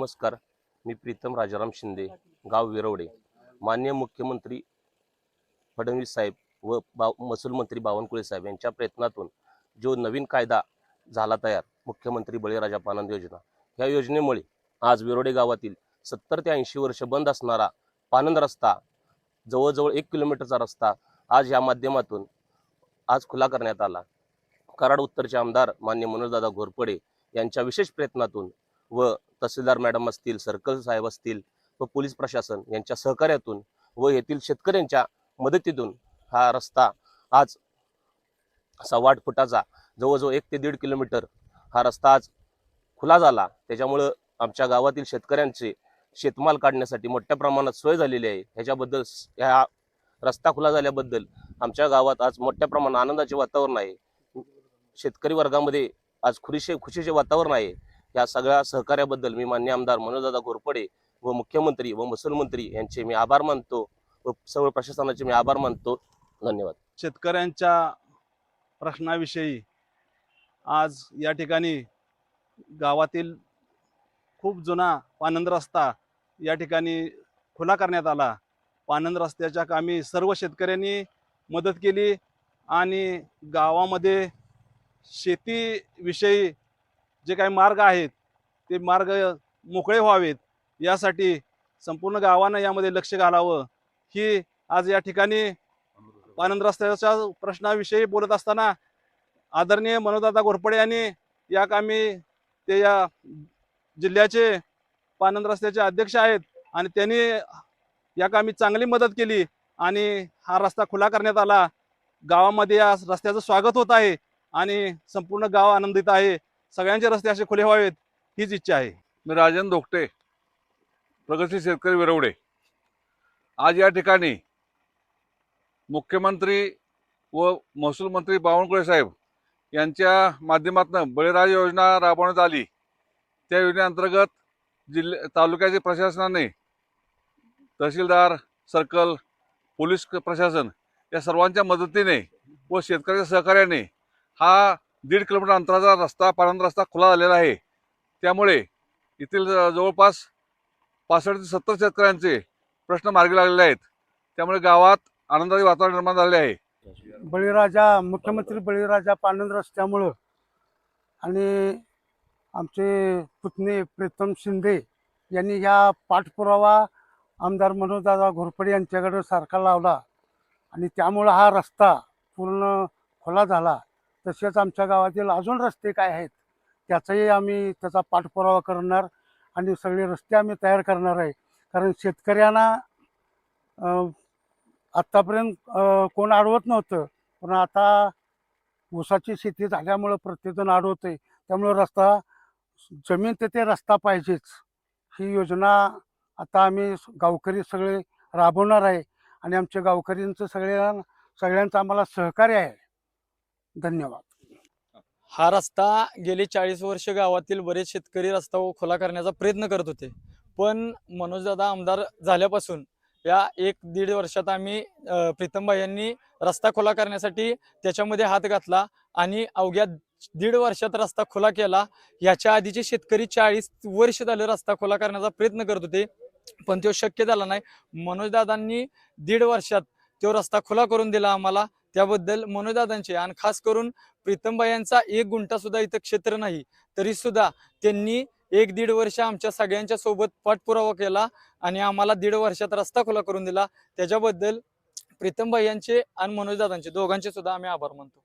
नमस्कार, मी प्रीतम राजाराम शिंदे, गाव विरवडे। माननीय मुख्यमंत्री फडणवीस साहेब व महसूल मंत्री बावनकुळे साहेब यांच्या प्रयत्नातून जो नवीन कायदा झाला तयार, मुख्यमंत्री बळीराजा पानंद योजना, या योजनेमुळे आज विरोडे गावातील 70 ते 80 वर्ष बंद असणारा पानंद रस्ता, जवळजवळ 1 किलोमीटरचा रस्ता आज या माध्यमातून आज खुला करण्यात आला। कराड उत्तरचे आमदार माननीय मनोजदादा घोरपडे यांच्या विशेष प्रयत्नातून व तहसीलदार मॅडम असतील, सर्कल साहेब असतील व पोलीस प्रशासन यांच्या सहकार्यातून व येथील शेतकऱ्यांच्या मदतीतून हा रस्ता आज 6.5 फुटाचा जवळजवळ 1 ते 1.5 किलोमीटर हा रस्ता आज खुला झाला। त्याच्यामुळे आमच्या गावातील शेतकऱ्यांचे शेतमाल काढण्यासाठी मोठ्या प्रमाणात सोय झालेली आहे। ह्याच्याबद्दल ह्या रस्ता खुला झाल्याबद्दल आमच्या गावात आज मोठ्या प्रमाणात आनंदाचे वातावरण आहे। शेतकरी वर्गामध्ये आज खुशीचे वातावरण आहे। या सगळ्या सहकार्याबद्दल मी माननीय आमदार मनोजदादा घोरपडे व मुख्यमंत्री व महसूल मंत्री यांचे मी आभार मानतो व सर्व प्रशासनाचे मी आभार मानतो। धन्यवाद। शेतकऱ्यांच्या प्रश्नाविषयी आज या ठिकाणी गावातील खूप जुना पानंद रस्ता या ठिकाणी खुला करण्यात आला। पानंद रस्त्याच्या कामी सर्व शेतकऱ्यांनी मदत केली आणि गावामध्ये शेतीविषयी जे काही मार्ग आहेत ते मार्ग मोकळे व्हावेत यासाठी संपूर्ण गावानं यामध्ये लक्ष घालावं। ही आज या ठिकाणी पानंद रस्त्याच्या प्रश्नाविषयी बोलत असताना आदरणीय मनोजदादा घोरपडे यांनी या कामी ते या जिल्ह्याचे पानंद रस्त्याचे अध्यक्ष आहेत आणि त्यांनी या कामी चांगली मदत केली आणि हा रस्ता खुला करण्यात आला। गावामध्ये या रस्त्याचं स्वागत होत आहे आणि संपूर्ण गाव आनंदित आहे। सगळ्यांचे रस्ते असे खुले व्हावेत हीच इच्छा आहे। मी राजन धोकटे, प्रगतशील शेतकरी विरवडे। आज या ठिकाणी मुख्यमंत्री व महसूल मंत्री बावनकुळे साहेब यांच्या माध्यमातून बळीराजा योजना राबवण्यात आली। त्या योजनेअंतर्गत तालुक्याचे प्रशासनाने, तहसीलदार, सर्कल, पोलीस प्रशासन या सर्वांच्या मदतीने व शेतकऱ्यांच्या सहकार्याने हा 1.5 किलोमीटर अंतराचा रस्ता, पानंद रस्ता खुला झालेला आहे। त्यामुळे येथील जवळपास 65 ते 70 शेतकऱ्यांचे प्रश्न मार्गी लागलेले आहेत। त्यामुळे गावात आनंदाचे वातावरण निर्माण झाले आहे। मुख्यमंत्री बळीराजा पानंद रस्त्यामुळं आणि आमचे पुतणे प्रीतम शिंदे यांनी ह्या पाठपुरावा आमदार मनोजदादा घोरपडे यांच्याकडे सारखा लावला आणि त्यामुळं हा रस्ता पूर्ण खुला झाला। तसेच आमच्या गावातील अजून रस्ते काय आहेत त्याचाही आम्ही त्याचा पाठपुरावा करणार आणि सगळे रस्ते आम्ही तयार करणार आहे। कारण शेतकऱ्यांना आत्तापर्यंत कोण अडवत नव्हतं, पण आता ऊसाची शेती झाल्यामुळं प्रत्येकजण अडवतंय। त्यामुळं रस्ता, जमीन तेथे रस्ता पाहिजेच, ही योजना आता आम्ही गावकरी सगळे राबवणार आहे आणि आमच्या गावकऱ्यांचं सगळ्यांचं आम्हाला सहकार्य आहे। धन्यवाद। हा रस्ता गेली 40 वर्ष गावातील बरेच शेतकरी रस्ता खुला करण्याचा प्रयत्न करत होते, पण मनोजदादा आमदार झाल्यापासून या 1-1.5 वर्षात आम्ही प्रीतमभाई यांनी रस्ता खुला करण्यासाठी त्याच्यामध्ये हात घातला आणि अवघ्या 1.5 वर्षात रस्ता खुला केला। याच्या आधीचे शेतकरी 40 वर्ष झाले रस्ता खुला करण्याचा प्रयत्न करत होते, पण तो शक्य झाला नाही। मनोजदादांनी 1.5 वर्षात तो रस्ता खुला करून दिला आम्हाला। त्याबद्दल मनोजदादांचे आणि खास करून प्रीतमभाई यांचा 1 गुंठा सुद्धा इथं क्षेत्र नाही, तरी सुद्धा त्यांनी 1-1.5 वर्ष आमच्या सगळ्यांच्या सोबत पाठपुरावा केला आणि आम्हाला 1.5 वर्षात रस्ता खुला करून दिला। त्याच्याबद्दल प्रीतमभाई यांचे आणि मनोजदादांचे दोघांचे सुद्धा आम्ही आभार मानतो।